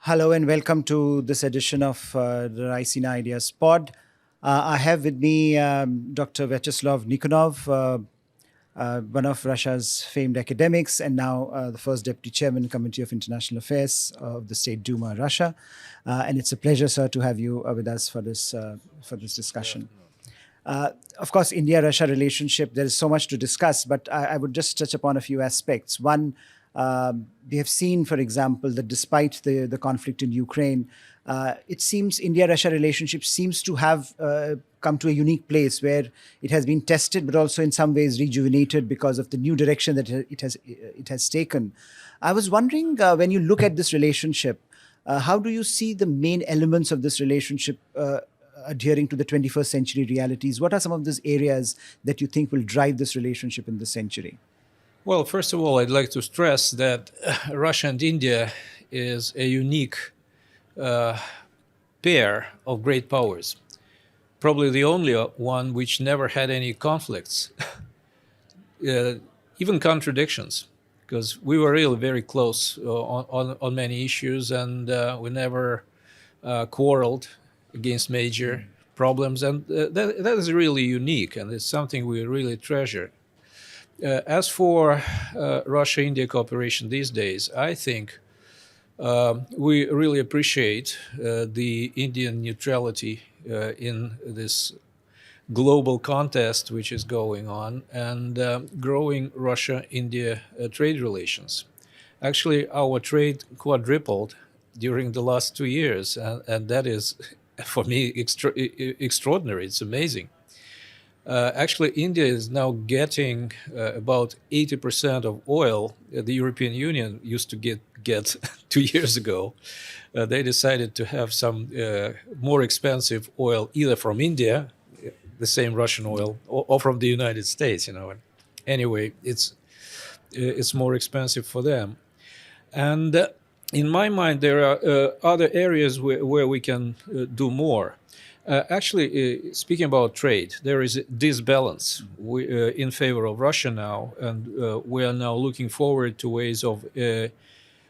Hello and welcome to this edition of the Raisina Ideas Pod. I have with me Dr. Vyacheslav Nikonov, one of Russia's famed academics and now the first Deputy Chairman, Committee of International Affairs of the State Duma, Russia. And it's a pleasure, sir, to have you with us for this discussion. Of course, India-Russia relationship, there is so much to discuss, but I would just touch upon a few aspects. One, we have seen, for example, that despite the conflict in Ukraine, it seems India-Russia relationship seems to have come to a unique place where it has been tested, but also in some ways rejuvenated because of the new direction that it has taken. I was wondering, when you look at this relationship, how do you see the main elements of this relationship adhering to the 21st century realities? What are some of those areas that you think will drive this relationship in this century? Well, first of all, I'd like to stress that Russia and India is a unique pair of great powers. Probably the only one which never had any conflicts, even contradictions, because we were really very close on many issues, and we never quarreled against major problems, and that is really unique, and it's something we really treasure. As for Russia-India cooperation these days, I think we really appreciate the Indian neutrality in this global contest which is going on, and growing Russia-India trade relations. Actually, our trade quadrupled during the last 2 years, and that is, for me, extraordinary. It's amazing. Actually, India is now getting about 80% of oil the European Union used to get 2 years ago. They decided to have some more expensive oil, either from India, the same Russian oil, or from the United States. Anyway, it's more expensive for them. And in my mind, there are other areas where we can do more. Actually, speaking about trade, there is a disbalance in favor of Russia now, and we are now looking forward to ways of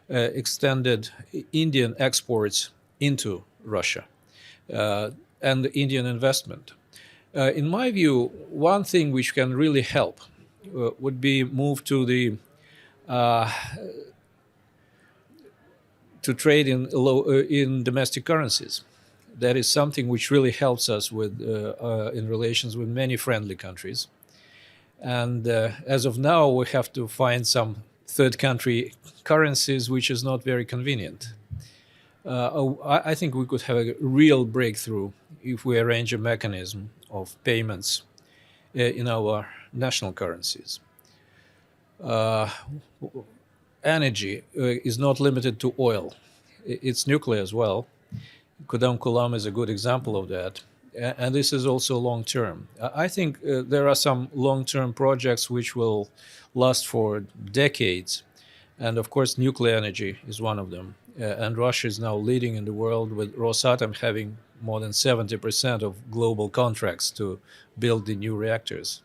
extended Indian exports into Russia and Indian investment. In my view, one thing which can really help would be move to the to trade in domestic currencies. That is something which really helps us with in relations with many friendly countries. And as of now, we have to find some third country currencies, which is not very convenient. I think we could have a real breakthrough if we arrange a mechanism of payments in our national currencies. Energy is not limited to oil. It's nuclear as well. Kudam Kulam is a good example of that. And this is also long-term. I think there are some long-term projects which will last for decades. And of course, nuclear energy is one of them. And Russia is now leading in the world, with Rosatom having more than 70% of global contracts to build the new reactors.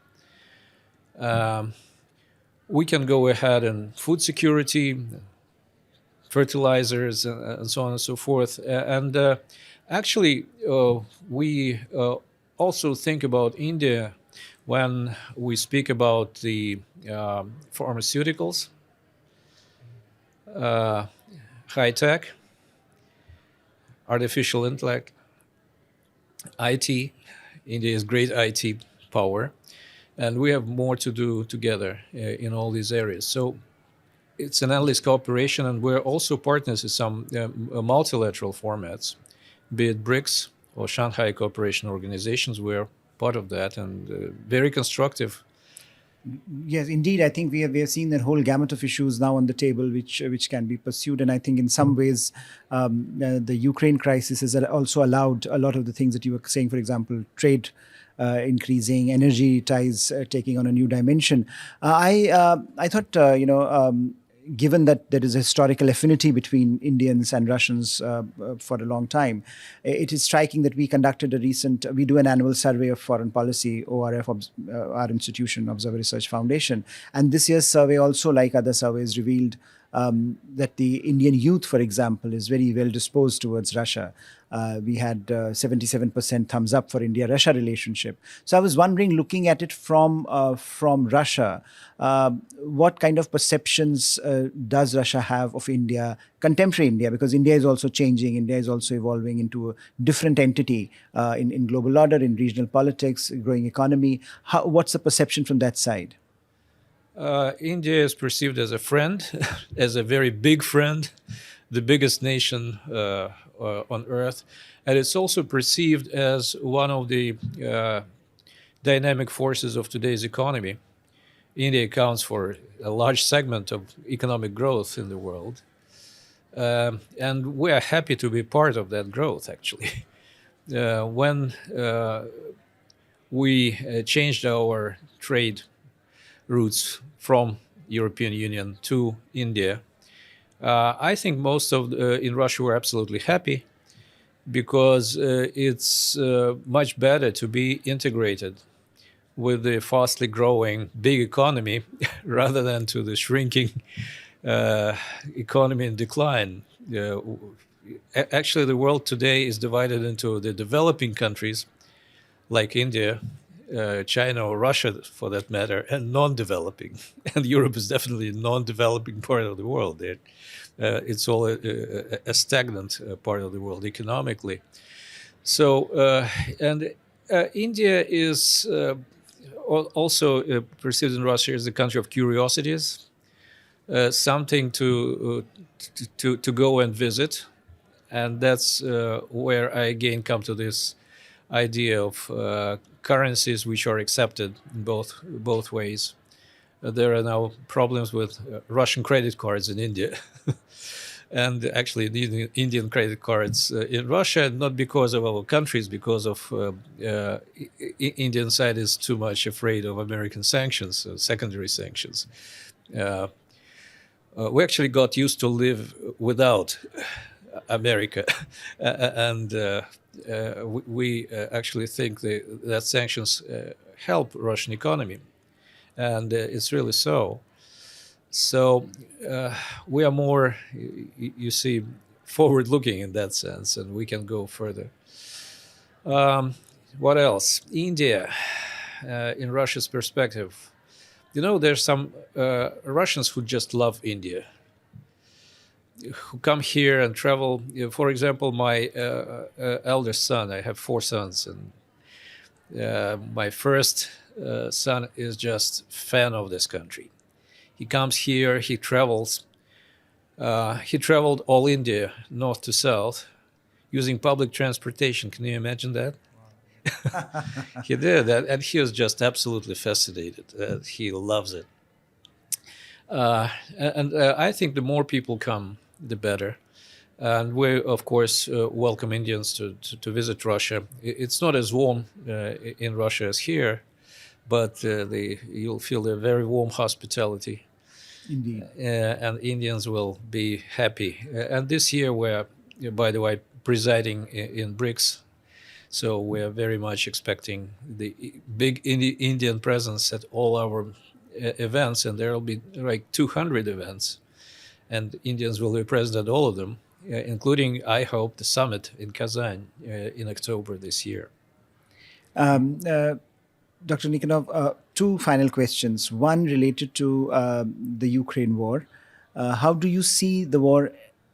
We can go ahead in food security, fertilizers, and so on and so forth. And actually, we also think about India when we speak about the pharmaceuticals, high tech, artificial intellect, IT. India is great IT power, and we have more to do together in all these areas. So it's an endless cooperation, and we're also partners in some multilateral formats, be it BRICS or Shanghai Cooperation Organizations. We're part of that, and very constructive. Yes, indeed. I think we have seen that whole gamut of issues now on the table, which can be pursued. And I think in some ways, the Ukraine crisis has also allowed a lot of the things that you were saying, for example, trade increasing, energy ties taking on a new dimension. I thought, given that there is a historical affinity between Indians and Russians for a long time, it is striking that we do an annual survey of foreign policy, ORF, our institution, Observer Research Foundation. And this year's survey also, like other surveys, revealed that the Indian youth, for example, is very well disposed towards Russia. We had 77% thumbs up for India-Russia relationship. So I was wondering, looking at it from Russia, what kind of perceptions does Russia have of India, contemporary India? Because India is also changing. India is also evolving into a different entity in global order, in regional politics, growing economy. What's the perception from that side? India is perceived as a friend, as a very big friend, the biggest nation on earth. And it's also perceived as one of the dynamic forces of today's economy. India accounts for a large segment of economic growth in the world. And we are happy to be part of that growth, actually. When we changed our trade routes from European Union to India, I think most of in Russia were absolutely happy, because it's much better to be integrated with the fastly growing big economy rather than to the shrinking economy in decline. Actually, the world today is divided into the developing countries like India, China, or Russia, for that matter, and non-developing. And Europe is definitely a non-developing part of the world. It's all a stagnant part of the world economically. So, and India is also perceived in Russia as a country of curiosities, something to go and visit, and that's where I again come to this idea of currencies which are accepted in both ways. There are now problems with Russian credit cards in India. And actually the Indian credit cards in Russia, not because of our countries, because of Indian side is too much afraid of American sanctions, secondary sanctions. We actually got used to live without America, and we actually think that sanctions help Russian economy, and it's really so. So we are more, you see, forward-looking in that sense, and we can go further. What else? India, in Russia's perspective. You know, there's some Russians who just love India, who come here and travel. For example, my eldest son, I have 4 sons, and my first son is just fan of this country. He comes here, he travels. He traveled all India, north to south, using public transportation. Can you imagine that? He did that, and he was just absolutely fascinated. He loves it. And I think the more people come, the better. And we, of course, welcome Indians to visit Russia. It's not as warm in Russia as here, but you'll feel the very warm hospitality. Indeed. And Indians will be happy. And this year we're, by the way, presiding in BRICS. So we're very much expecting the big Indian presence at all our events, and there will be like 200 events. And Indians will be present at all of them, including, I hope, the summit in Kazan in October this year. Dr. Nikonov, 2 final questions. One related to the Ukraine war. How do you see the war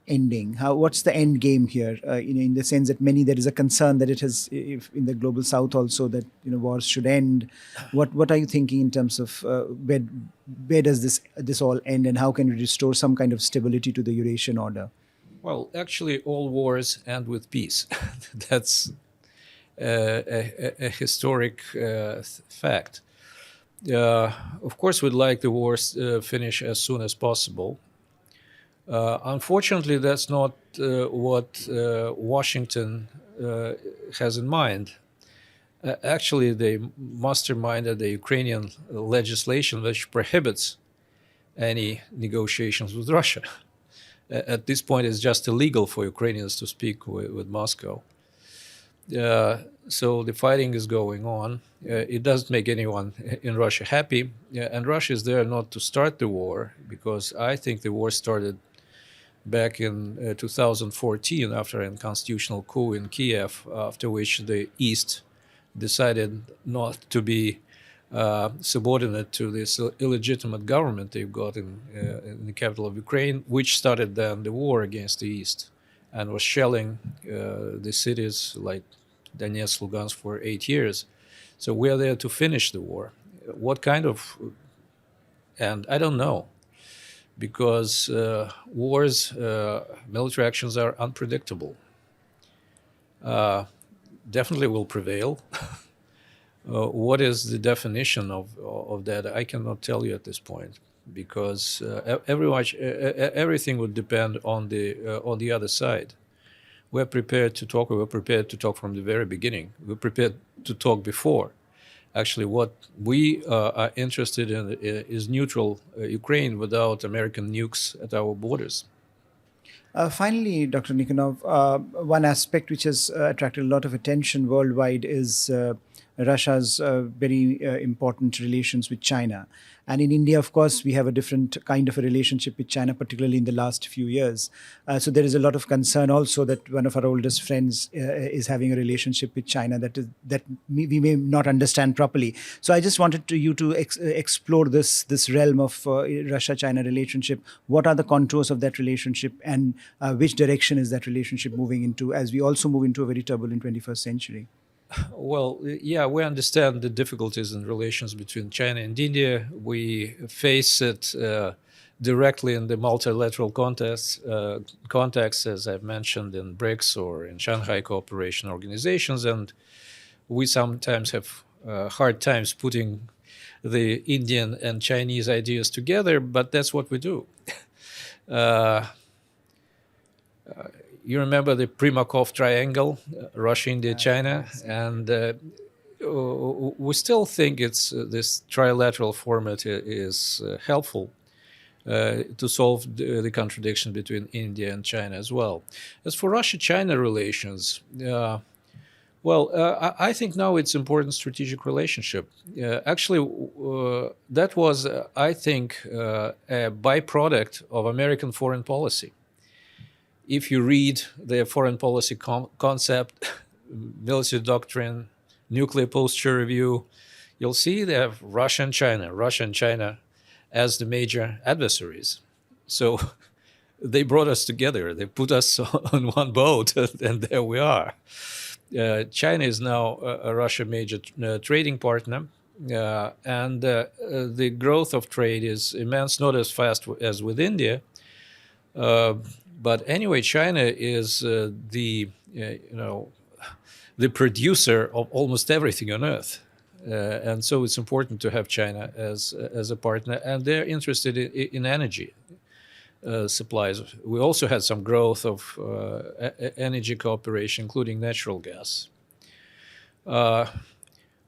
ending? What's the end game here? In the sense that there is a concern that it has, if in the global South also, that wars should end. What are you thinking in terms of where does this all end, and how can we restore some kind of stability to the Eurasian order? Well, actually, all wars end with peace. That's a historic fact. Of course, we'd like the wars finish as soon as possible. Unfortunately, that's not what Washington has in mind. Actually, they masterminded the Ukrainian legislation which prohibits any negotiations with Russia. At this point, it's just illegal for Ukrainians to speak with Moscow. Uh, so the fighting is going on. It doesn't make anyone in Russia happy. And Russia is there not to start the war, because I think the war started back in 2014 after a constitutional coup in Kiev, after which the East decided not to be subordinate to this illegitimate government they've got in the capital of Ukraine, which started then the war against the East and was shelling the cities like Donetsk, Lugansk for 8 years. So we're there to finish the war. What kind of, and I don't know, because wars, military actions are unpredictable. Definitely will prevail. What is the definition of that? I cannot tell you at this point, because everything would depend on the other side. We're prepared to talk. We were prepared to talk from the very beginning. We're prepared to talk before. Actually, what we are interested in is neutral Ukraine without American nukes at our borders. Finally, Dr. Nikonov, one aspect which has attracted a lot of attention worldwide is Russia's very important relations with China. And in India, of course, we have a different kind of a relationship with China, particularly in the last few years. So there is a lot of concern also that one of our oldest friends is having a relationship with China that we may not understand properly. So I just wanted you to explore this realm of Russia-China relationship. What are the contours of that relationship, and which direction is that relationship moving into as we also move into a very turbulent 21st century? Well, yeah, we understand the difficulties in relations between China and India. We face it directly in the multilateral context, as I've mentioned, in BRICS or in Shanghai Cooperation Organizations, and we sometimes have hard times putting the Indian and Chinese ideas together, but that's what we do. Uh, you remember the Primakov triangle, Russia, India, China, and we still think it's this trilateral format is helpful to solve the contradiction between India and China as well. As for Russia-China relations, I think now it's important strategic relationship. Actually, that was, I think, a byproduct of American foreign policy. If you read their foreign policy concept, military doctrine, nuclear posture review, you'll see they have Russia and China as the major adversaries. So they brought us together. They put us on one boat, and there we are. China is now a Russia major trading partner, and the growth of trade is immense, not as fast as with India. But anyway, China is the producer of almost everything on Earth, and so it's important to have China as a partner. And they're interested in energy supplies. We also had some growth of energy cooperation, including natural gas.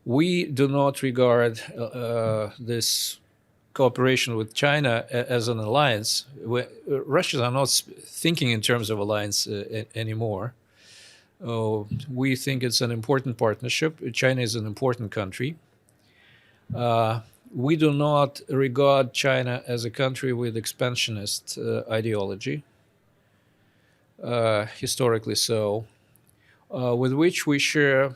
We do not regard this cooperation with China as an alliance. Russians are not thinking in terms of alliance anymore. We think it's an important partnership. China is an important country. We do not regard China as a country with expansionist ideology, historically so, with which we share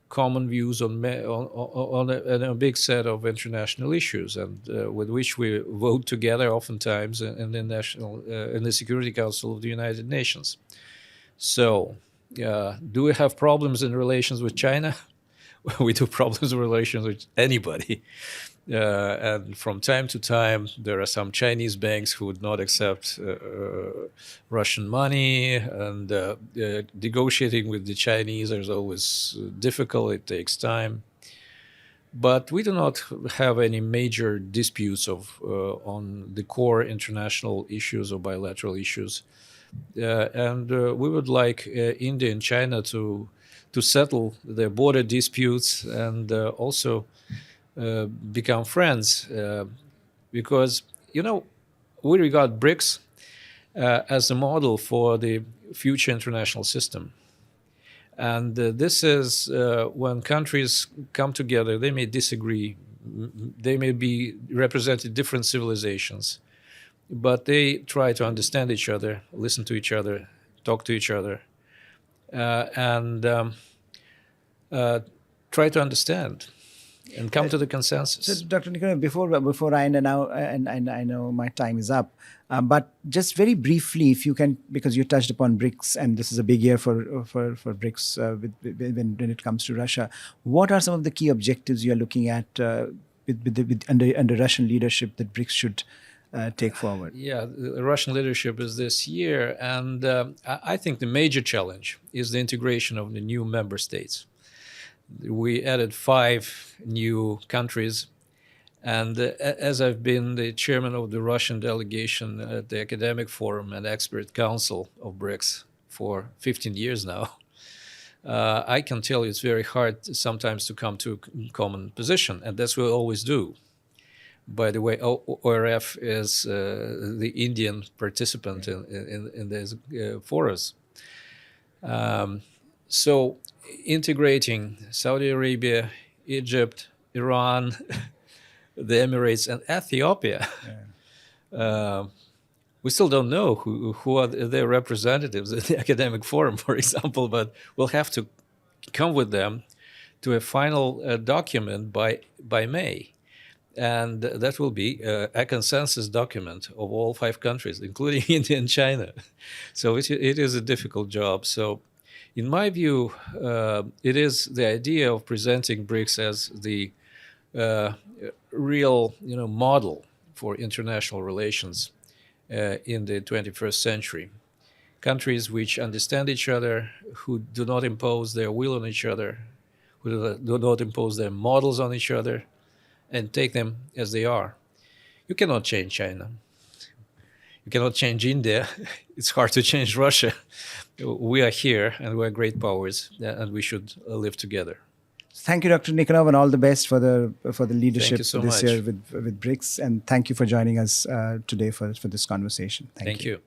common views on a big set of international issues, and with which we vote together oftentimes in the Security Council of the United Nations. So, do we have problems in relations with China? We do problems in relations with anybody. And from time to time, there are some Chinese banks who would not accept Russian money, and negotiating with the Chinese is always difficult. It takes time. But we do not have any major disputes on the core international issues or bilateral issues. And we would like India and China to settle their border disputes and also become friends, because we regard BRICS as a model for the future international system. And this is when countries come together, they may disagree, they may be represented different civilizations, but they try to understand each other, listen to each other, talk to each other, and try to understand and come to the So, consensus. Dr. Nikonov, before I end, and I know my time is up, but just very briefly, if you can, because you touched upon BRICS, and this is a big year for BRICS when it comes to Russia. What are some of the key objectives you are looking at under Russian leadership that BRICS should take forward? Yeah, the Russian leadership is this year, and I think the major challenge is the integration of the new member states. We added 5 new countries, and as I've been the chairman of the Russian delegation at the Academic Forum and Expert Council of BRICS for 15 years now, I can tell you it's very hard sometimes to come to a common position, and that's what we always do. By the way, ORF is the Indian participant in these forums. So integrating Saudi Arabia, Egypt, Iran, the Emirates, and Ethiopia, we still don't know who are their representatives at the Academic Forum, for example, but we'll have to come with them to a final document by May. And that will be a consensus document of all 5 countries, including India and China. So it is a difficult job. So in my view, it is the idea of presenting BRICS as the real model for international relations in the 21st century. Countries which understand each other, who do not impose their will on each other, who do not impose their models on each other, and take them as they are. You cannot change China. You cannot change India. It's hard to change Russia. We are here, and we are great powers, and we should live together. Thank you, Dr. Nikonov, and all the best for the leadership so this much. year with BRICS. And thank you for joining us today for this conversation. Thank you.